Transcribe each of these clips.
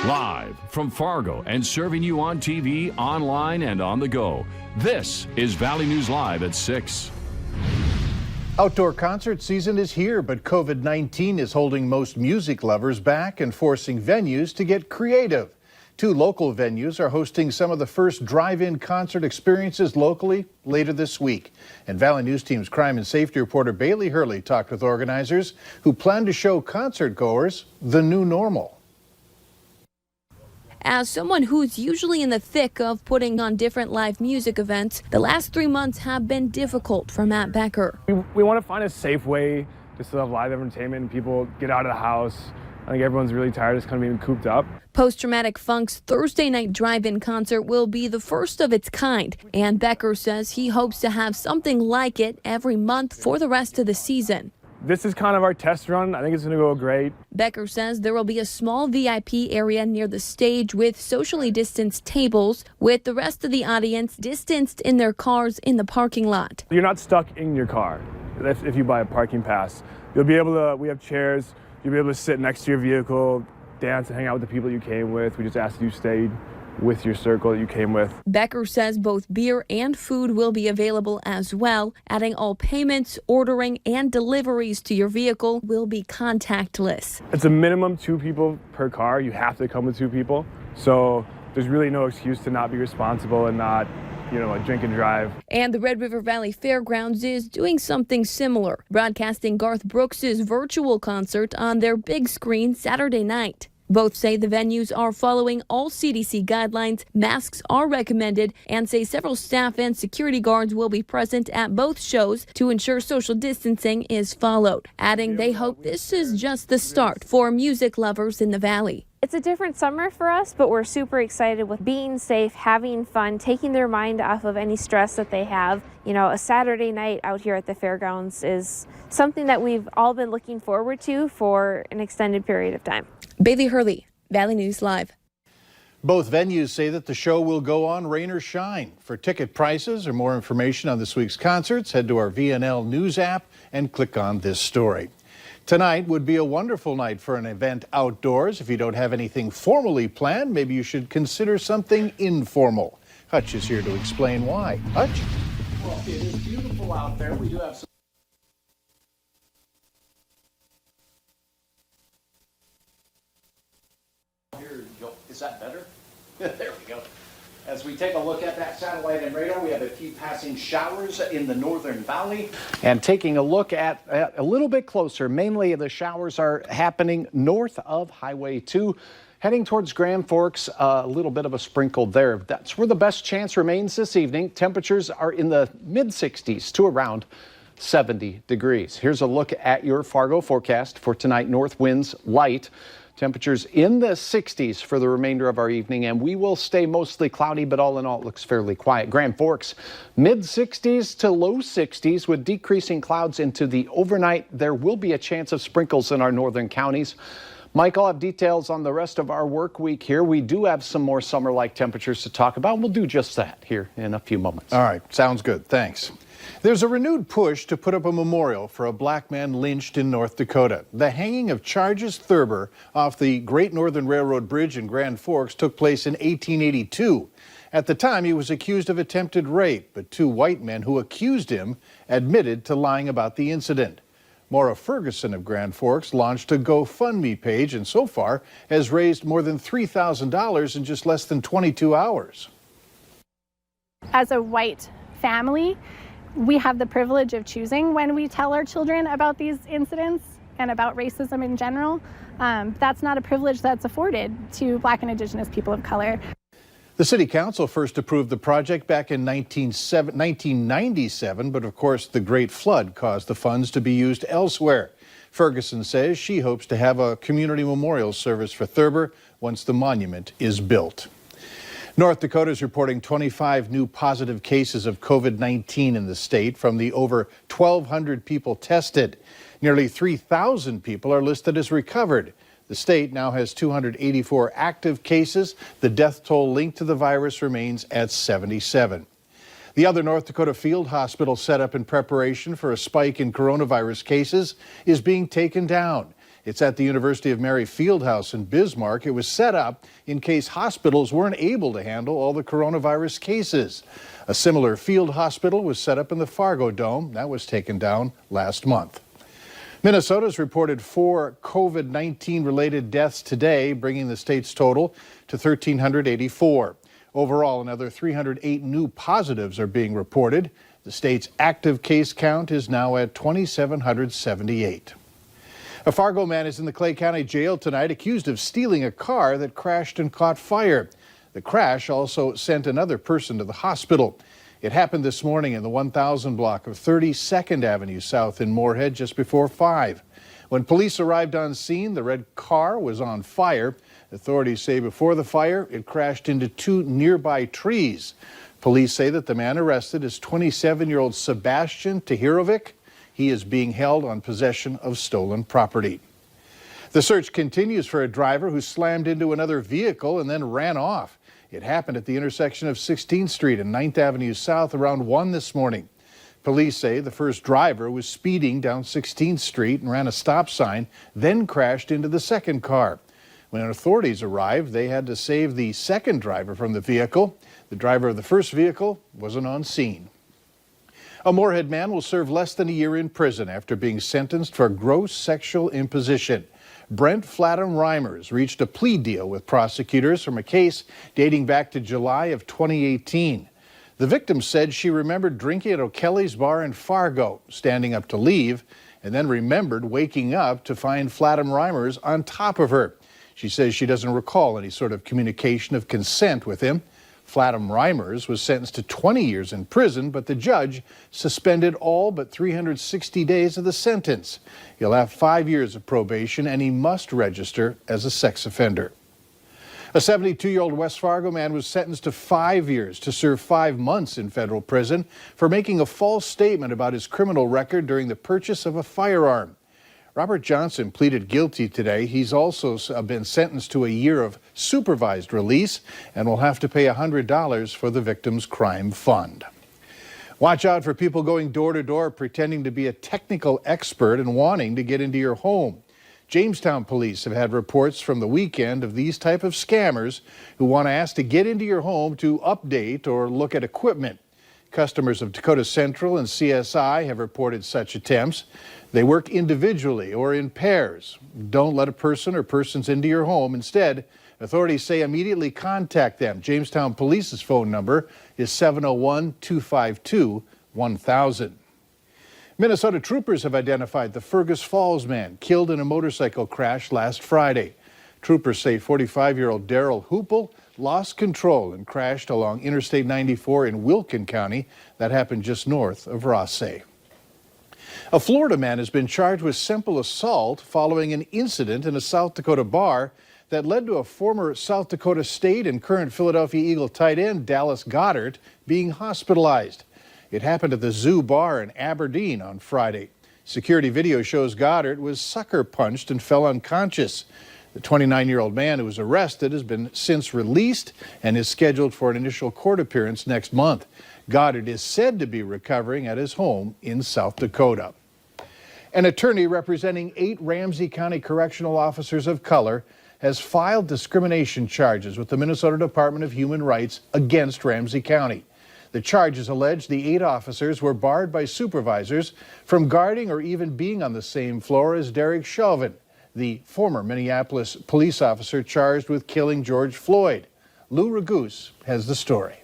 Live from Fargo and serving you on TV, online, and on the go. This is Valley News Live at 6. Outdoor concert season is here, but COVID-19 is holding most music lovers back and forcing venues to get creative. Two local venues are hosting some of the first drive-in concert experiences locally later this week. And Valley News Team's crime and safety reporter Bailey Hurley talked with organizers who plan to show concert goers the new normal. As someone who's usually in the thick of putting on different live music events, the last 3 months have been difficult for Matt Becker. We want to find a safe way to still have live entertainment and people get out of the house. I think everyone's really tired of kind of being cooped up. Post-Traumatic Funk's Thursday night drive-in concert will be the first of its kind, and Becker says he hopes to have something like it every month for the rest of the season. This is kind of our test run. I think it's going to go great. Becker says there will be a small VIP area near the stage with socially distanced tables, with the rest of the audience distanced in their cars in the parking lot. You're not stuck in your car if you buy a parking pass. You'll be able to, we have chairs, you'll be able to sit next to your vehicle, dance and hang out with the people you came with. We just ask that you stay with your circle that you came with. Becker says both beer and food will be available as well, adding all payments, ordering, and deliveries to your vehicle will be contactless. It's a minimum 2 people per car. You have to come with 2 people. So there's really no excuse to not be responsible and not, drink and drive. And the Red River Valley Fairgrounds is doing something similar, broadcasting Garth Brooks' virtual concert on their big screen Saturday night. Both say the venues are following all CDC guidelines, masks are recommended, and say several staff and security guards will be present at both shows to ensure social distancing is followed, adding they hope this is just the start for music lovers in the Valley. It's a different summer for us, but we're super excited with being safe, having fun, taking their mind off of any stress that they have. A Saturday night out here at the fairgrounds is something that we've all been looking forward to for an extended period of time. Bailey Hurley, Valley News Live. Both venues say that the show will go on rain or shine. For ticket prices or more information on this week's concerts, head to our VNL News app and click on this story. Tonight would be a wonderful night for an event outdoors. If you don't have anything formally planned, maybe you should consider something informal. Hutch is here to explain why. Hutch? Well, it is beautiful out there. We do have some. Here, is that better? There we go. As we take a look at that satellite and radar, we have a few passing showers in the Northern Valley. And taking a look at a little bit closer, mainly the showers are happening north of Highway 2. Heading towards Grand Forks, a little bit of a sprinkle there. That's where the best chance remains this evening. Temperatures are in the mid-60s to around 70 degrees. Here's a look at your Fargo forecast for tonight. North winds light. Temperatures in the 60s for the remainder of our evening, and we will stay mostly cloudy, but all in all, it looks fairly quiet. Grand Forks, mid-60s to low 60s with decreasing clouds into the overnight. There will be a chance of sprinkles in our northern counties. Mike, I'll have details on the rest of our work week here. We do have some more summer-like temperatures to talk about. We'll do just that here in a few moments. All right, sounds good. Thanks. There's a renewed push to put up a memorial for a black man lynched in North Dakota. The hanging of Charges Thurber off the Great Northern Railroad Bridge in Grand Forks took place in 1882. At the time, he was accused of attempted rape, but 2 white men who accused him admitted to lying about the incident. Maura Ferguson of Grand Forks launched a GoFundMe page and so far has raised more than $3,000 in just less than 22 hours. As a white family, we have the privilege of choosing when we tell our children about these incidents and about racism in general. That's not a privilege that's afforded to Black and Indigenous people of color. The City Council first approved the project back in 1997, but of course the Great Flood caused the funds to be used elsewhere. Ferguson says she hopes to have a community memorial service for Thurber once the monument is built. North Dakota is reporting 25 new positive cases of COVID-19 in the state from the over 1,200 people tested. Nearly 3,000 people are listed as recovered. The state now has 284 active cases. The death toll linked to the virus remains at 77. The other North Dakota field hospital set up in preparation for a spike in coronavirus cases is being taken down. It's at the University of Mary Fieldhouse in Bismarck. It was set up in case hospitals weren't able to handle all the coronavirus cases. A similar field hospital was set up in the Fargo Dome. That was taken down last month. Minnesota's reported 4 COVID-19 related deaths today, bringing the state's total to 1,384. Overall, another 308 new positives are being reported. The state's active case count is now at 2,778. A Fargo man is in the Clay County Jail tonight accused of stealing a car that crashed and caught fire. The crash also sent another person to the hospital. It happened this morning in the 1000 block of 32nd Avenue South in Moorhead just before 5. When police arrived on scene, the red car was on fire. Authorities say before the fire, it crashed into 2 nearby trees. Police say that the man arrested is 27-year-old Sebastian Tahirovic. He is being held on possession of stolen property. The search continues for a driver who slammed into another vehicle and then ran off. It happened at the intersection of 16th Street and 9th Avenue South around 1 this morning. Police say the first driver was speeding down 16th Street and ran a stop sign, then crashed into the second car. When authorities arrived, they had to save the second driver from the vehicle. The driver of the first vehicle wasn't on scene. A Moorhead man will serve less than a year in prison after being sentenced for gross sexual imposition. Brent Flatham Reimers reached a plea deal with prosecutors from a case dating back to July of 2018. The victim said she remembered drinking at O'Kelly's bar in Fargo, standing up to leave, and then remembered waking up to find Flatham Reimers on top of her. She says she doesn't recall any sort of communication of consent with him. Flatham Reimers was sentenced to 20 years in prison, but the judge suspended all but 360 days of the sentence. He'll have 5 years of probation, and he must register as a sex offender. A 72-year-old West Fargo man was sentenced to 5 years to serve 5 months in federal prison for making a false statement about his criminal record during the purchase of a firearm. Robert Johnson pleaded guilty today. He's also been sentenced to a year of supervised release and will have to pay $100 for the victim's crime fund. Watch out for people going door to door pretending to be a technical expert and wanting to get into your home. Jamestown police have had reports from the weekend of these type of scammers who want to ask to get into your home to update or look at equipment. Customers of Dakota Central and CSI have reported such attempts. They work individually or in pairs. Don't let a person or persons into your home. Instead, authorities say immediately contact them. Jamestown Police's phone number is 701-252-1000. Minnesota troopers have identified the Fergus Falls man killed in a motorcycle crash last Friday. Troopers say 45-year-old Daryl Hoople lost control and crashed along Interstate 94 in Wilkin County. That happened just north of Rothsay. A Florida man has been charged with simple assault following an incident in a South Dakota bar that led to a former South Dakota State and current Philadelphia Eagle tight end Dallas Goedert being hospitalized. It happened at the Zoo Bar in Aberdeen on Friday. Security video shows Goedert was sucker punched and fell unconscious. The 29-year-old man who was arrested has been since released and is scheduled for an initial court appearance next month. Goedert is said to be recovering at his home in South Dakota. An attorney representing 8 Ramsey County correctional officers of color has filed discrimination charges with the Minnesota Department of Human Rights against Ramsey County. The charges allege the 8 officers were barred by supervisors from guarding or even being on the same floor as Derek Chauvin, the former Minneapolis police officer charged with killing George Floyd. Lou Raguse has the story.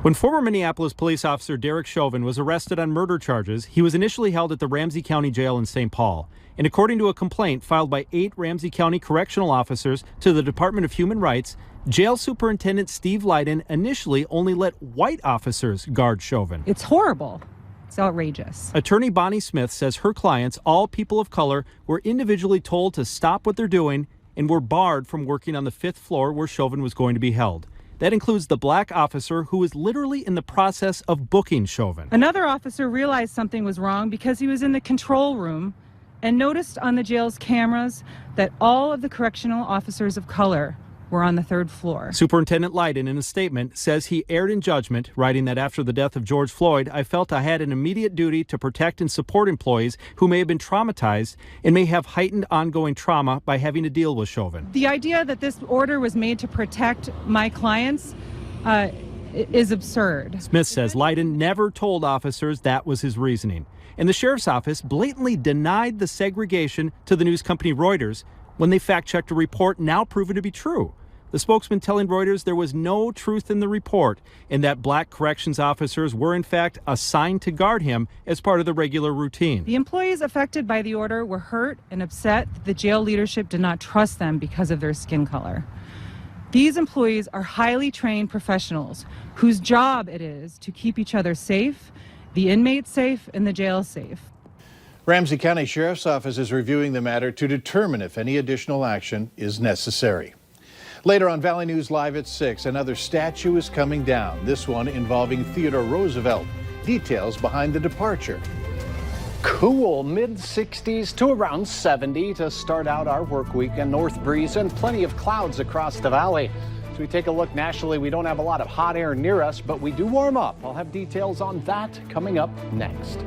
When former Minneapolis police officer Derek Chauvin was arrested on murder charges, he was initially held at the Ramsey County Jail in St. Paul. And according to a complaint filed by 8 Ramsey County correctional officers to the Department of Human Rights, Jail Superintendent Steve Leiden initially only let white officers guard Chauvin. It's horrible. It's outrageous. Attorney Bonnie Smith says her clients, all people of color, were individually told to stop what they're doing and were barred from working on the 5th floor where Chauvin was going to be held. That includes the black officer who was literally in the process of booking Chauvin. Another officer realized something was wrong because he was in the control room and noticed on the jail's cameras that all of the correctional officers of color were on the 3rd floor. Superintendent Leiden, in a statement, says he erred in judgment, writing that after the death of George Floyd, I felt I had an immediate duty to protect and support employees who may have been traumatized and may have heightened ongoing trauma by having to deal with Chauvin. The idea that this order was made to protect my clients is absurd. Smith says Leiden never told officers that was his reasoning. And the sheriff's office blatantly denied the segregation to the news company Reuters when they fact-checked a report now proven to be true. The spokesman telling Reuters there was no truth in the report and that black corrections officers were in fact assigned to guard him as part of the regular routine. The employees affected by the order were hurt and upset that the jail leadership did not trust them because of their skin color. These employees are highly trained professionals whose job it is to keep each other safe, the inmates safe, and the jail safe. Ramsey County Sheriff's Office is reviewing the matter to determine if any additional action is necessary. Later on Valley News Live at 6, another statue is coming down, this one involving Theodore Roosevelt. Details behind the departure. Cool mid-60s to around 70 to start out our work week, and north breeze and plenty of clouds across the valley. As we take a look nationally, we don't have a lot of hot air near us, but we do warm up. I'll have details on that coming up next.